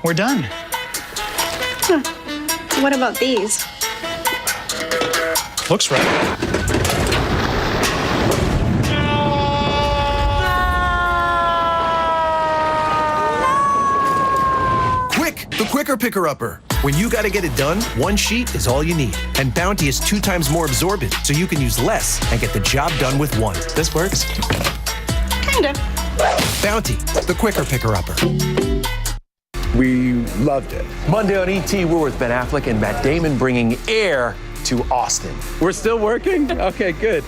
we're done. What about these? Looks right. The quicker picker-upper. When you gotta get it done, one sheet is all you need. And Bounty is 2 times more absorbent, so you can use less and get the job done with one. This works. Kinda. Bounty, the quicker picker-upper. We loved it. Monday on ET, we're with Ben Affleck and Matt Damon bringing Air to Austin. We're still working? Okay, good.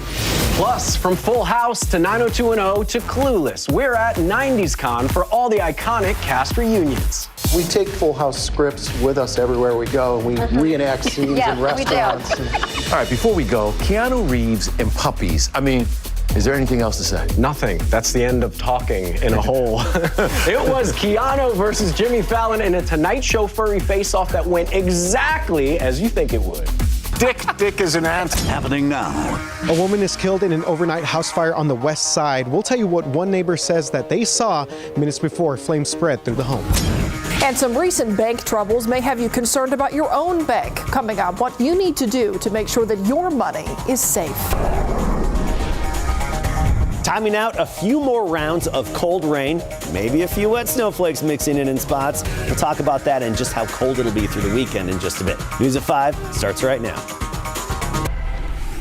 Plus, from Full House to 90210 to Clueless, we're at 90s Con for all the iconic cast reunions. We take Full House scripts with us everywhere we go. We reenact scenes in restaurants. All right, before we go, Keanu Reeves and puppies. I mean, is there anything else to say? Nothing. That's the end of talking in a hole. It was Keanu versus Jimmy Fallon in a Tonight Show furry face-off that went exactly as you think it would. Dick is an ant. Happening now. A woman is killed in an overnight house fire on the west side. We'll tell you what one neighbor says that they saw minutes before flames spread through the home. And some recent bank troubles may have you concerned about your own bank. Coming up, what you need to do to make sure that your money is safe. Timing out a few more rounds of cold rain, maybe a few wet snowflakes mixing in spots. We'll talk about that and just how cold it'll be through the weekend in just a bit. News at 5 starts right now.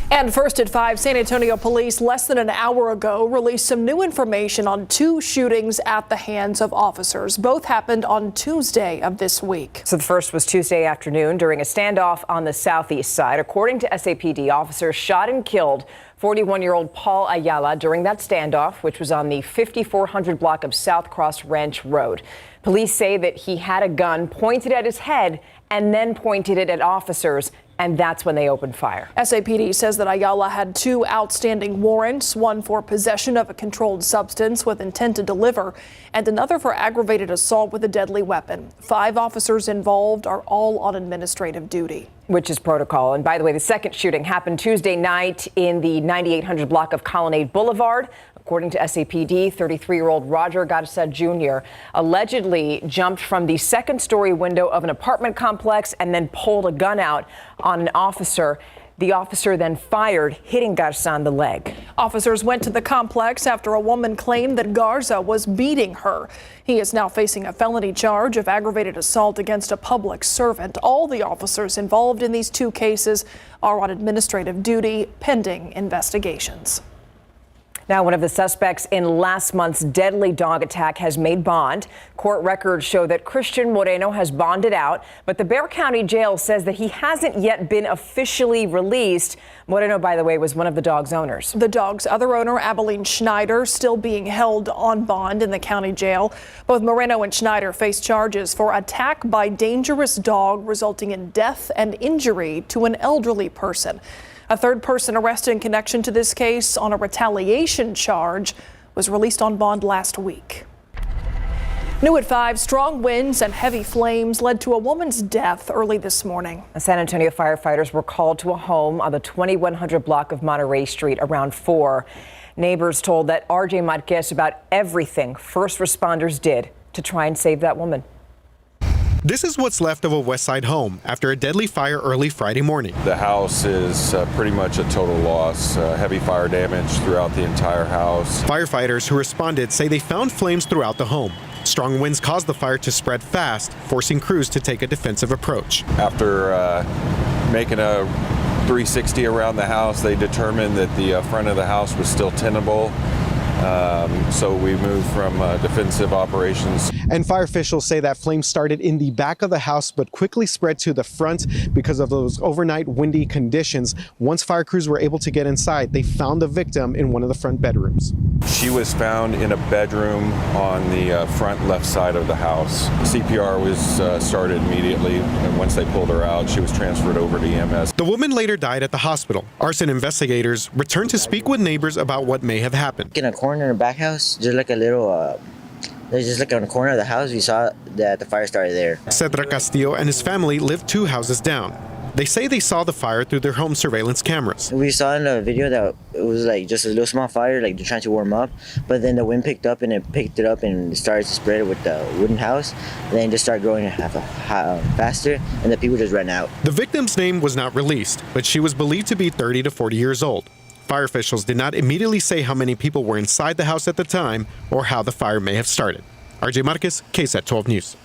And first at 5, San Antonio police less than an hour ago released some new information on 2 shootings at the hands of officers. Both happened on Tuesday of this week. So the first was Tuesday afternoon during a standoff on the southeast side. According to SAPD, officers shot and killed 41-year-old Paul Ayala during that standoff, which was on the 5400 block of South Cross Ranch Road. Police say that he had a gun pointed at his head and then pointed it at officers, and that's when they opened fire. SAPD says that Ayala had 2 outstanding warrants, one for possession of a controlled substance with intent to deliver, and another for aggravated assault with a deadly weapon. 5 officers involved are all on administrative duty. Which is protocol. And by the way, the second shooting happened Tuesday night in the 9800 block of Colonnade Boulevard. According to SAPD, 33-year-old Roger Garza Jr. allegedly jumped from the second-story window of an apartment complex and then pulled a gun out on an officer. The officer then fired, hitting Garza on the leg. Officers went to the complex after a woman claimed that Garza was beating her. He is now facing a felony charge of aggravated assault against a public servant. All the officers involved in these 2 cases are on administrative duty pending investigations. Now, one of the suspects in last month's deadly dog attack has made bond. Court records show that Christian Moreno has bonded out, but the Bexar County Jail says that he hasn't yet been officially released. Moreno, by the way, was one of the dog's owners. The dog's other owner, Abilene Schneider, still being held on bond in the county jail. Both Moreno and Schneider face charges for attack by dangerous dog resulting in death and injury to an elderly person. A third person arrested in connection to this case on a retaliation charge was released on bond last week. New at 5, strong winds and heavy flames led to a woman's death early this morning. San Antonio firefighters were called to a home on the 2100 block of Monterey Street around 4. Neighbors told that RJ Marquez about everything first responders did to try and save that woman. This is what's left of a West Side home after a deadly fire early Friday morning. The house is pretty much a total loss. Heavy fire damage throughout the entire house. Firefighters who responded say they found flames throughout the home. Strong winds caused the fire to spread fast, forcing crews to take a defensive approach. After making a 360 around the house, they determined that the front of the house was still tenable. So we moved from defensive operations. And fire officials say that flames started in the back of the house but quickly spread to the front because of those overnight windy conditions. Once fire crews were able to get inside, they found the victim in one of the front bedrooms. She was found in a bedroom on the front left side of the house. CPR was started immediately, and once they pulled her out, she was transferred over to EMS. The woman later died at the hospital. Arson investigators returned to speak with neighbors about what may have happened. In a corner in the back house, just like a little, there's just like on the corner of the house, we saw that the fire started there. Cedra Castillo and his family lived 2 houses down. They say they saw the fire through their home surveillance cameras. We saw in the video that it was like just a little small fire, like they're trying to warm up, but then the wind picked up and it picked it up and started to spread it with the wooden house, and then it just started growing faster, and the people just ran out. The victim's name was not released, but she was believed to be 30 to 40 years old. Fire officials did not immediately say how many people were inside the house at the time or how the fire may have started. RJ Marquez, KSAT 12 News.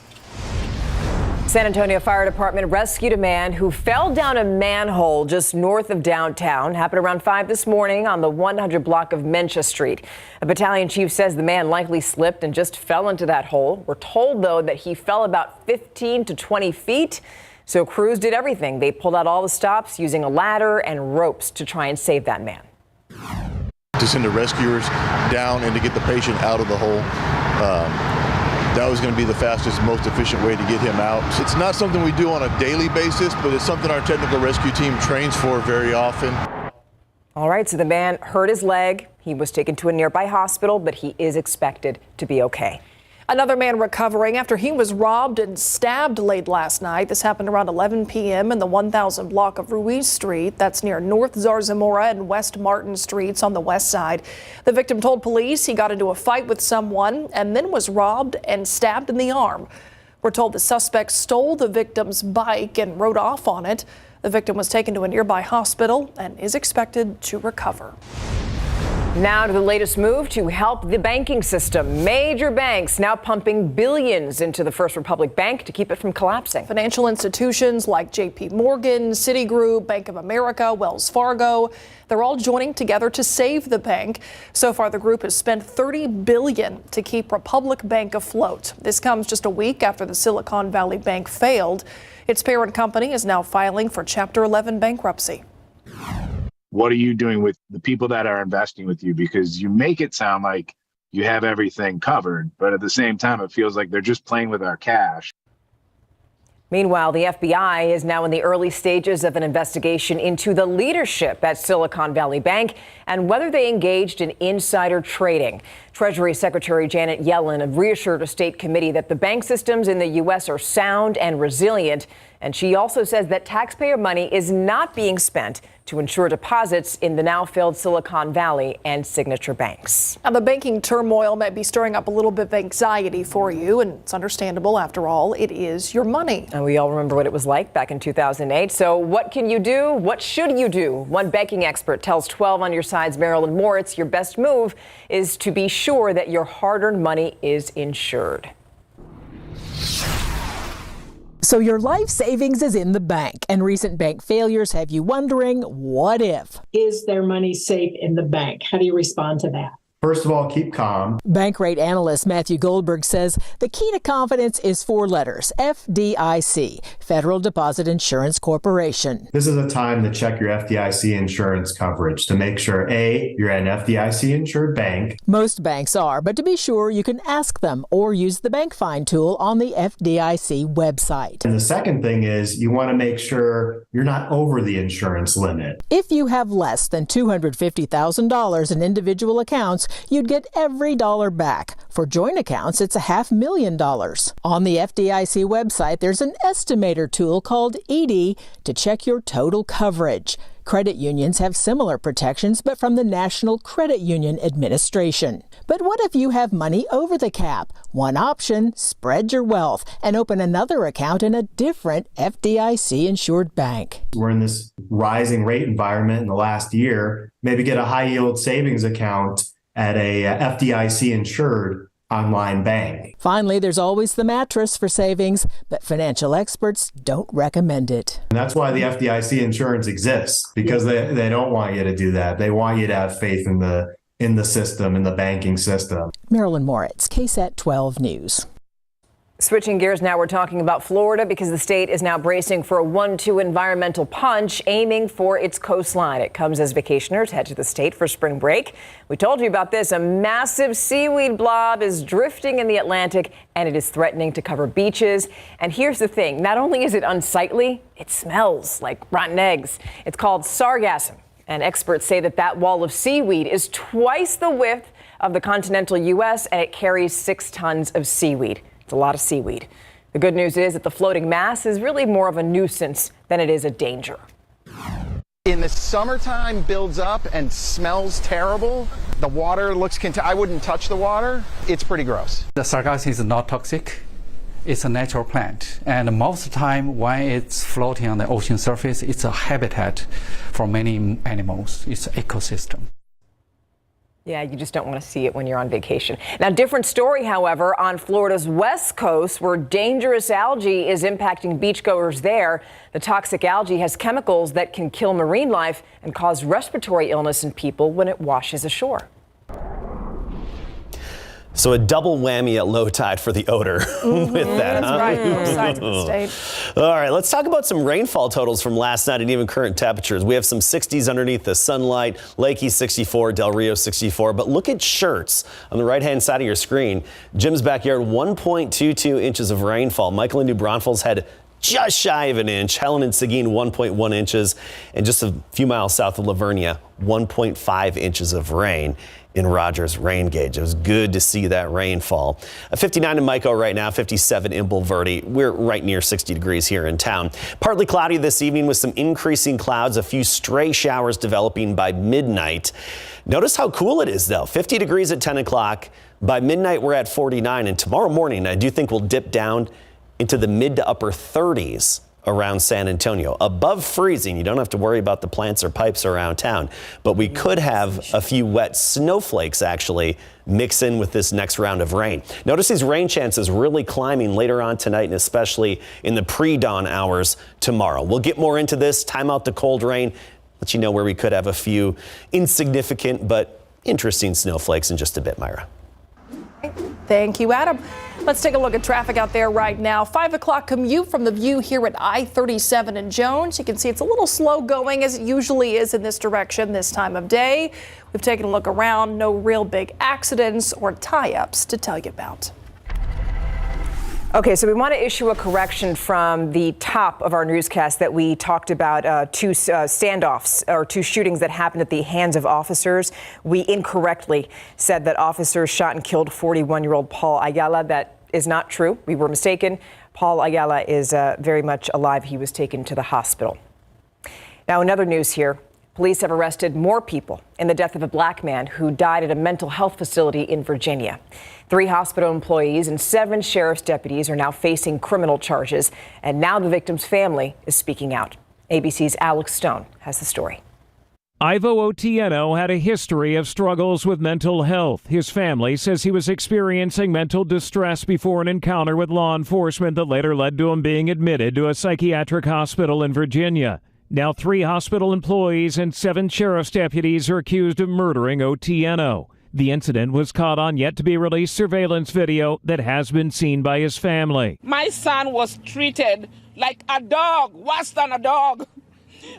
San Antonio Fire Department rescued a man who fell down a manhole just north of downtown. Happened around 5 this morning on the 100 block of Mencha Street. A battalion chief says the man likely slipped and just fell into that hole. We're told, though, that he fell about 15 to 20 feet. So crews did everything. They pulled out all the stops using a ladder and ropes to try and save that man. To send the rescuers down and to get the patient out of the hole. That was going to be the fastest, most efficient way to get him out. It's not something we do on a daily basis, but it's something our technical rescue team trains for very often. All right, so the man hurt his leg. He was taken to a nearby hospital, but he is expected to be okay. Another man recovering after he was robbed and stabbed late last night. This happened around 11 p.m. in the 1000 block of Ruiz Street. That's near North Zarzamora and West Martin Streets on the west side. The victim told police he got into a fight with someone and then was robbed and stabbed in the arm. We're told the suspect stole the victim's bike and rode off on it. The victim was taken to a nearby hospital and is expected to recover. Now to the latest move to help the banking system. Major banks now pumping billions into the First Republic Bank to keep it from collapsing. Financial institutions like JP Morgan, Citigroup, Bank of America, Wells Fargo, they're all joining together to save the bank. So far, the group has spent $30 billion to keep Republic Bank afloat. This comes just a week after the Silicon Valley Bank failed. Its parent company is now filing for Chapter 11 bankruptcy. What are you doing with the people that are investing with you? Because you make it sound like you have everything covered, but at the same time, it feels like they're just playing with our cash. Meanwhile, the FBI is now in the early stages of an investigation into the leadership at Silicon Valley Bank and whether they engaged in insider trading. Treasury Secretary Janet Yellen reassured a state committee that the bank systems in the U.S. are sound and resilient. And she also says that taxpayer money is not being spent to ensure deposits in the now failed Silicon Valley and Signature banks. Now, the banking turmoil might be stirring up a little bit of anxiety for you, and it's understandable. After all, it is your money. And we all remember what it was like back in 2008. So what can you do? What should you do? One banking expert tells 12 on your side's Marilyn Moritz your best move is to be sure that your hard-earned money is insured. So your life savings is in the bank, and recent bank failures have you wondering, what if? Is their money safe in the bank? How do you respond to that? First of all, keep calm. Bank rate analyst Matthew Goldberg says the key to confidence is 4 letters, FDIC, Federal Deposit Insurance Corporation. This is a time to check your FDIC insurance coverage to make sure, A, you're an FDIC insured bank. Most banks are, but to be sure, you can ask them or use the Bank Find tool on the FDIC website. And the second thing is you want to make sure you're not over the insurance limit. If you have less than $250,000 in individual accounts, you'd get every dollar back. For joint accounts, it's $500,000. On the FDIC website, there's an estimator tool called ED to check your total coverage. Credit unions have similar protections, but from the National Credit Union Administration. But what if you have money over the cap? One option, spread your wealth and open another account in a different FDIC-insured bank. We're in this rising rate environment in the last year. Maybe get a high-yield savings account at a FDIC-insured online bank. Finally, there's always the mattress for savings, but financial experts don't recommend it. And that's why the FDIC insurance exists, because they don't want you to do that. They want you to have faith in the system, in the banking system. Marilyn Moritz, KSAT 12 News. Switching gears now, we're talking about Florida because the state is now bracing for a 1-2 environmental punch, aiming for its coastline. It comes as vacationers head to the state for spring break. We told you about this. A massive seaweed blob is drifting in the Atlantic, and it is threatening to cover beaches. And here's the thing. Not only is it unsightly, it smells like rotten eggs. It's called sargassum, and experts say that wall of seaweed is twice the width of the continental U.S., and it carries 6 tons of seaweed. It's a lot of seaweed. The good news is that the floating mass is really more of a nuisance than it is a danger. In the summertime, builds up and smells terrible. The water looks, I wouldn't touch the water. It's pretty gross. The sargassum is not toxic. It's a natural plant. And most of the time when it's floating on the ocean surface, it's a habitat for many animals. It's an ecosystem. Yeah, you just don't want to see it when you're on vacation. Now, different story, however, on Florida's west coast, where dangerous algae is impacting beachgoers there. The toxic algae has chemicals that can kill marine life and cause respiratory illness in people when it washes ashore. So a double whammy at low tide for the odor with that. That's right, both sides of the state. All right, let's talk about some rainfall totals from last night and even current temperatures. We have some 60s underneath the sunlight, Lakey 64, Del Rio 64. But look at Shirts on the right-hand side of your screen. Jim's backyard, 1.22 inches of rainfall. Michael and New Braunfels had just shy of an inch. Helen and Seguin, 1.1 inches. And just a few miles south of Lavernia, 1.5 inches of rain in Rogers rain gauge. It was good to see that rainfall. 59 in Mico right now, 57 in Bulverde. We're right near 60 degrees here in town. Partly cloudy this evening with some increasing clouds, a few stray showers developing by midnight. Notice how cool it is though. 50 degrees at 10 o'clock. By midnight, we're at 49. And tomorrow morning, I do think we'll dip down into the mid to upper 30s around San Antonio. Above freezing, you don't have to worry about the plants or pipes around town, but we could have a few wet snowflakes actually mix in with this next round of rain. Notice these rain chances really climbing later on tonight and especially in the pre-dawn hours tomorrow. We'll get more into this, time out the cold rain, let you know where we could have a few insignificant but interesting snowflakes in just a bit, Myra. Thank you, Adam. Let's take a look at traffic out there right now. 5 o'clock commute from the View here at I-37 in Jones. You can see it's a little slow going as it usually is in this direction this time of day. We've taken a look around. No real big accidents or tie-ups to tell you about. Okay, so we want to issue a correction from the top of our newscast that we talked about two standoffs or two shootings that happened at the hands of officers. We incorrectly said that officers shot and killed 41-year-old Paul Ayala. That is not true. We were mistaken. Paul Ayala is very much alive. He was taken to the hospital. Now, in other news here, police have arrested more people in the death of a black man who died at a mental health facility in Virginia. 3 hospital employees and 7 sheriff's deputies are now facing criminal charges, and now the victim's family is speaking out. ABC's Alex Stone has the story. Ivo Otieno had a history of struggles with mental health. His family says he was experiencing mental distress before an encounter with law enforcement that later led to him being admitted to a psychiatric hospital in Virginia. Now 3 hospital employees and 7 sheriff's deputies are accused of murdering Otieno. The incident was caught on yet-to-be-released surveillance video that has been seen by his family. My son was treated like a dog, worse than a dog.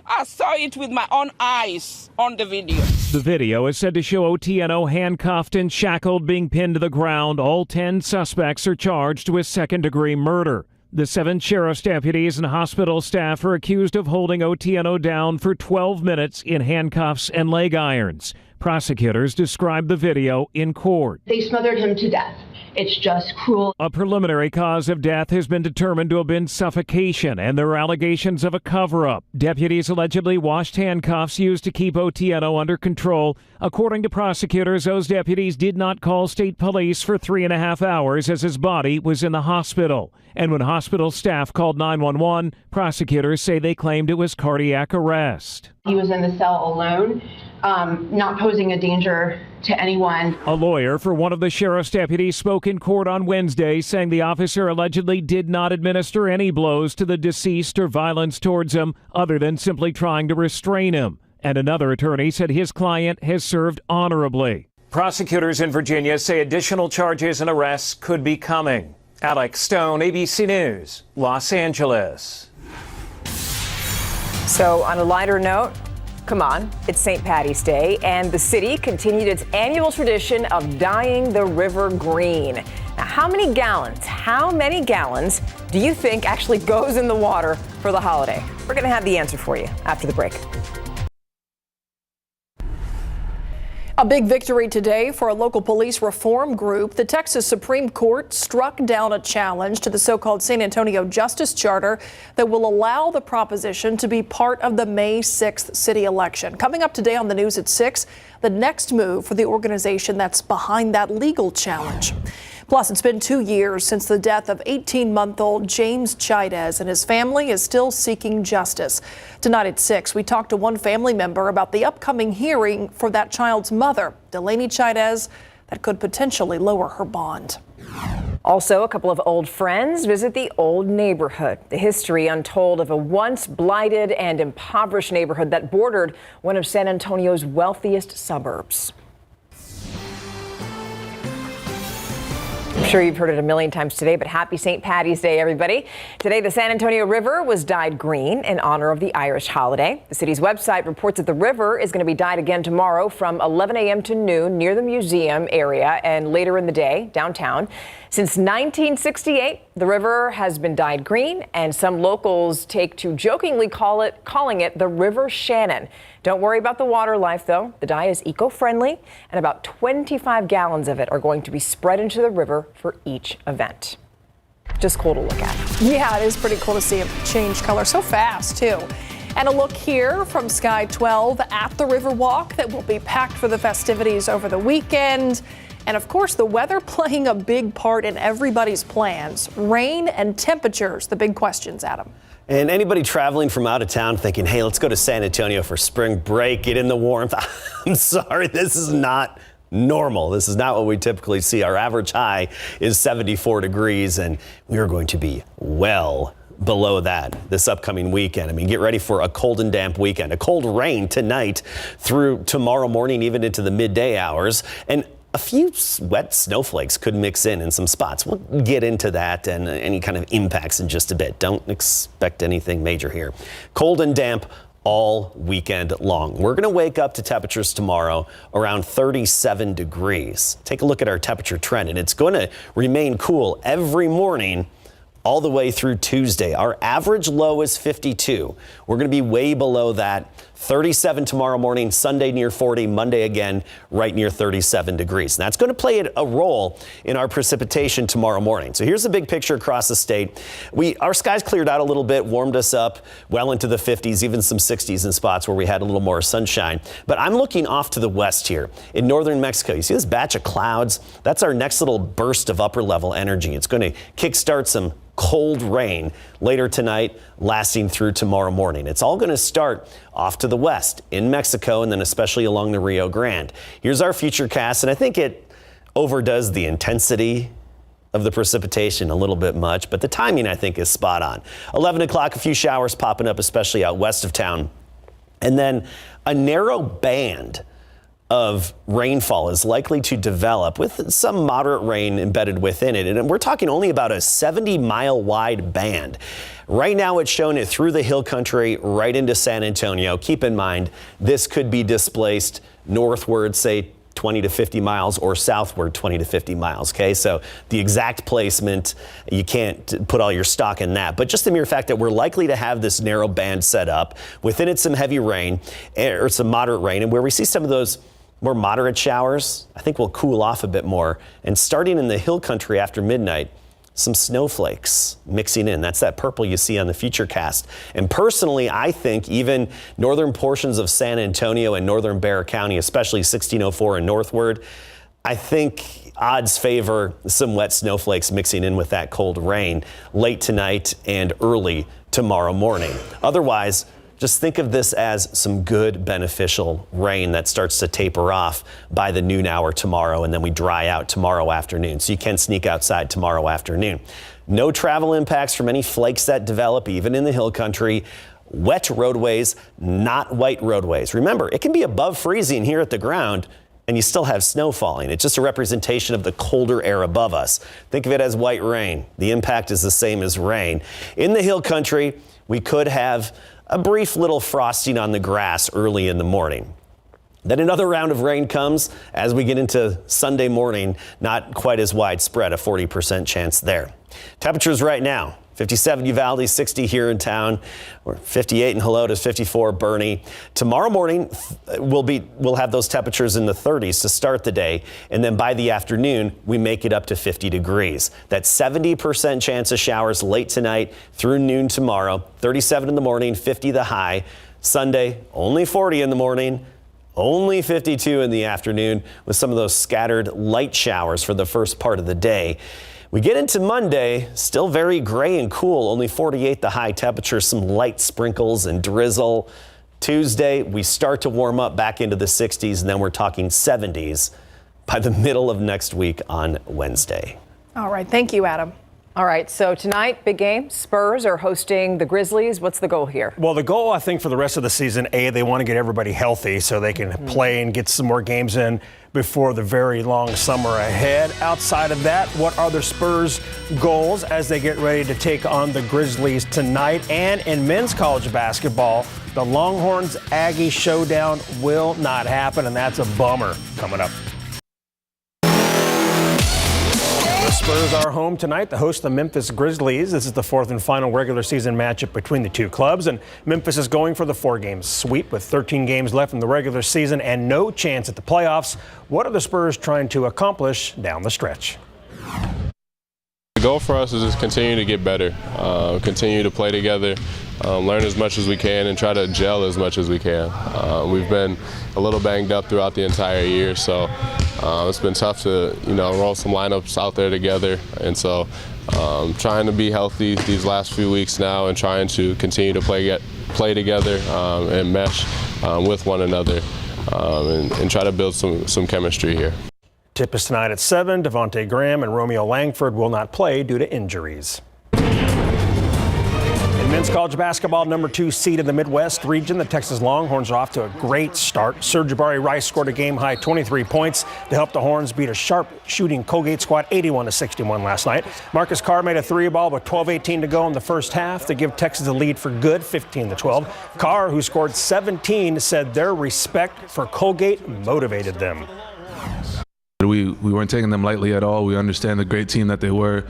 I saw it with my own eyes on the video. The video is said to show Otieno handcuffed and shackled, being pinned to the ground. All 10 suspects are charged with second-degree murder. The 7 sheriff's deputies and hospital staff are accused of holding Otieno down for 12 minutes in handcuffs and leg irons. Prosecutors described the video in court. They smothered him to death. It's just cruel. A preliminary cause of death has been determined to have been suffocation, and there are allegations of a cover-up. Deputies allegedly washed handcuffs used to keep Otieno under control. According to prosecutors, those deputies did not call state police for 3.5 hours as his body was in the hospital. And when hospital staff called 911, prosecutors say they claimed it was cardiac arrest. He was in the cell alone, not posing a danger to anyone. A lawyer for one of the sheriff's deputies spoke in court on Wednesday, saying the officer allegedly did not administer any blows to the deceased or violence towards him, other than simply trying to restrain him. And another attorney said his client has served honorably. Prosecutors in Virginia say additional charges and arrests could be coming. Alex Stone, ABC News, Los Angeles. So on a lighter note, come on, it's St. Paddy's Day, and the city continued its annual tradition of dyeing the river green. Now, how many gallons do you think actually goes in the water for the holiday? We're going to have the answer for you after the break. A big victory today for a local police reform group. The Texas Supreme Court struck down a challenge to the so-called San Antonio Justice Charter that will allow the proposition to be part of the May 6th city election. Coming up today on the news at 6, the next move for the organization that's behind that legal challenge. Plus, it's been 2 years since the death of 18-month-old James Chaidez, and his family is still seeking justice. Tonight at 6, we talked to one family member about the upcoming hearing for that child's mother, Delaney Chaidez, that could potentially lower her bond. Also, a couple of old friends visit the old neighborhood. The history untold of a once blighted and impoverished neighborhood that bordered one of San Antonio's wealthiest suburbs. I'm sure you've heard it a million times today, but happy St. Paddy's Day, everybody. Today, the San Antonio River was dyed green in honor of the Irish holiday. The city's website reports that the river is going to be dyed again tomorrow from 11 a.m. to noon near the museum area and later in the day downtown. Since 1968, the river has been dyed green, and some locals take to jokingly calling it the River Shannon. Don't worry about the water life, though. The dye is eco-friendly, and about 25 gallons of it are going to be spread into the river for each event. Just cool to look at. Yeah, it is pretty cool to see it change color so fast, too. And a look here from Sky 12 at the Riverwalk that will be packed for the festivities over the weekend. And of course, the weather playing a big part in everybody's plans. Rain and temperatures, the big questions, Adam. And anybody traveling from out of town thinking, hey, let's go to San Antonio for spring break, get in the warmth. I'm sorry, this is not normal. This is not what we typically see. Our average high is 74 degrees, and we are going to be well below that this upcoming weekend. I mean, get ready for a cold and damp weekend. A cold rain tonight through tomorrow morning, even into the midday hours. And a few wet snowflakes could mix in some spots. We'll get into that and any kind of impacts in just a bit. Don't expect anything major here. Cold and damp all weekend long. We're going to wake up to temperatures tomorrow around 37 degrees. Take a look at our temperature trend, and it's going to remain cool every morning all the way through Tuesday. Our average low is 52. We're going to be way below that. 37 tomorrow morning, Sunday near 40, Monday again right near 37 degrees. And that's going to play a role in our precipitation tomorrow morning. So here's the big picture across the state. Our skies cleared out a little bit, warmed us up well into the 50s, even some 60s in spots where we had a little more sunshine. But I'm looking off to the west here in northern Mexico. You see this batch of clouds? That's our next little burst of upper level energy. It's going to kickstart some cold rain later tonight, lasting through tomorrow morning. It's all going to start off to the west in Mexico and then especially along the Rio Grande. Here's our future cast, and I think it overdoes the intensity of the precipitation a little bit much, but the timing I think is spot on. 11 o'clock, a few showers popping up, especially out west of town. And then a narrow band of rainfall is likely to develop with some moderate rain embedded within it. And we're talking only about a 70-mile wide band. Right now it's showing it through the hill country right into San Antonio. Keep in mind, this could be displaced northward, say 20 to 50 miles or southward 20 to 50 miles. Okay, so the exact placement, you can't put all your stock in that. But just the mere fact that we're likely to have this narrow band set up, within it some heavy rain or some moderate rain, and where we see some of those more moderate showers, I think we'll cool off a bit more. And starting in the hill country after midnight, some snowflakes mixing in. That's that purple you see on the future cast. And personally, I think even northern portions of San Antonio and northern Bexar County, especially 1604 and northward, I think odds favor some wet snowflakes mixing in with that cold rain late tonight and early tomorrow morning. Otherwise, just think of this as some good beneficial rain that starts to taper off by the noon hour tomorrow, and then we dry out tomorrow afternoon. So you can sneak outside tomorrow afternoon. No travel impacts from any flakes that develop, even in the hill country. Wet roadways, not white roadways. Remember, it can be above freezing here at the ground, and you still have snow falling. It's just a representation of the colder air above us. Think of it as white rain. The impact is the same as rain. In the hill country, we could have a brief little frosting on the grass early in the morning. Then another round of rain comes as we get into Sunday morning, not quite as widespread, a 40% chance there. Temperatures right now 57 Uvalde, 60 here in town. We're 58 in Helotes, 54 Bernie. Tomorrow morning we'll have those temperatures in the 30s to start the day, and then by the afternoon we make it up to 50 degrees. That's 70% chance of showers late tonight through noon tomorrow. 37 in the morning, 50 the high. Sunday only 40 in the morning, only 52 in the afternoon, with some of those scattered light showers for the first part of the day. We get into Monday, still very gray and cool, only 48 the high temperature, some light sprinkles and drizzle. Tuesday, we start to warm up back into the 60s, and then we're talking 70s by the middle of next week on Wednesday. All right. Thank you, Adam. All right, so tonight, big game. Spurs are hosting the Grizzlies. What's the goal here? Well, the goal, I think, for the rest of the season, they want to get everybody healthy so they can play and get some more games in before the very long summer ahead. Outside of that, what are the Spurs' goals as they get ready to take on the Grizzlies tonight? And in men's college basketball, the Longhorns-Aggie showdown will not happen, and that's a bummer coming up. Spurs are home tonight to host the Memphis Grizzlies. This is the fourth and final regular season matchup between the two clubs, and Memphis is going for the 4-game sweep with 13 games left in the regular season and no chance at the playoffs. What are the Spurs trying to accomplish down the stretch? The goal for us is just continue to get better, continue to play together, learn as much as we can, and try to gel as much as we can. We've been a little banged up throughout the entire year, so it's been tough to, roll some lineups out there together. And so trying to be healthy these last few weeks now and trying to continue to play together and mesh with one another and try to build some chemistry here. Tip is tonight at 7. Devontae Graham and Romeo Langford will not play due to injuries. In men's college basketball, number 2 seed in the Midwest region, the Texas Longhorns are off to a great start. Serge Jabari Rice scored a game-high 23 points to help the Horns beat a sharp-shooting Colgate squad 81-61 last night. Marcus Carr made a 3-ball with 12:18 to go in the first half to give Texas a lead for good, 15-12. Carr, who scored 17, said their respect for Colgate motivated them. We weren't taking them lightly at all. We understand the great team that they were.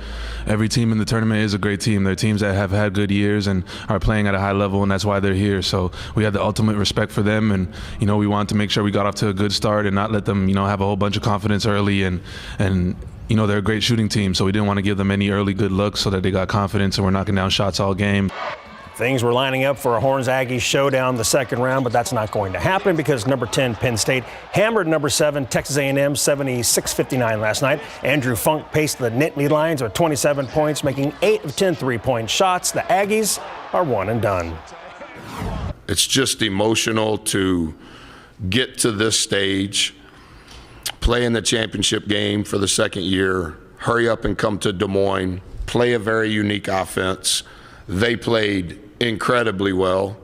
Every team in the tournament is a great team. They're teams that have had good years and are playing at a high level, and that's why they're here. So we had the ultimate respect for them, and we wanted to make sure we got off to a good start and not let them have a whole bunch of confidence early. And they're a great shooting team, so we didn't want to give them any early good looks so that they got confidence and we're knocking down shots all game. Things were lining up for a Horns-Aggies showdown the second round, but that's not going to happen because number 10 Penn State hammered number 7 Texas A&M 76-59 last night. Andrew Funk paced the Nittany Lions with 27 points, making 8 of 10 3-point shots. The Aggies are one and done. It's just emotional to get to this stage, play in the championship game for the second year, hurry up and come to Des Moines, play a very unique offense. They played incredibly well.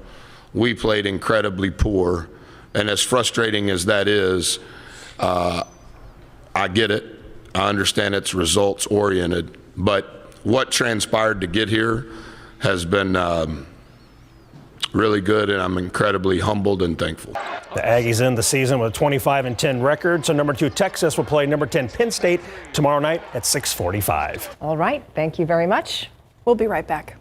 We played incredibly poor. And as frustrating as that is, I get it. I understand it's results oriented. But what transpired to get here has been really good, and I'm incredibly humbled and thankful. The Aggies end the season with a 25-10 record. So number 2 Texas will play number 10 Penn State tomorrow night at 6:45. All right. Thank you very much. We'll be right back.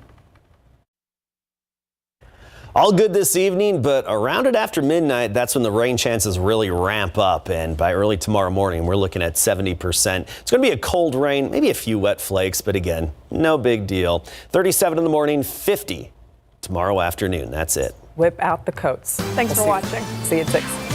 All good this evening, but around it after midnight, that's when the rain chances really ramp up. And by early tomorrow morning, we're looking at 70%. It's going to be a cold rain, maybe a few wet flakes, but again, no big deal. 37 in the morning, 50 tomorrow afternoon. That's it. Whip out the coats. Thanks for watching. See you at 6.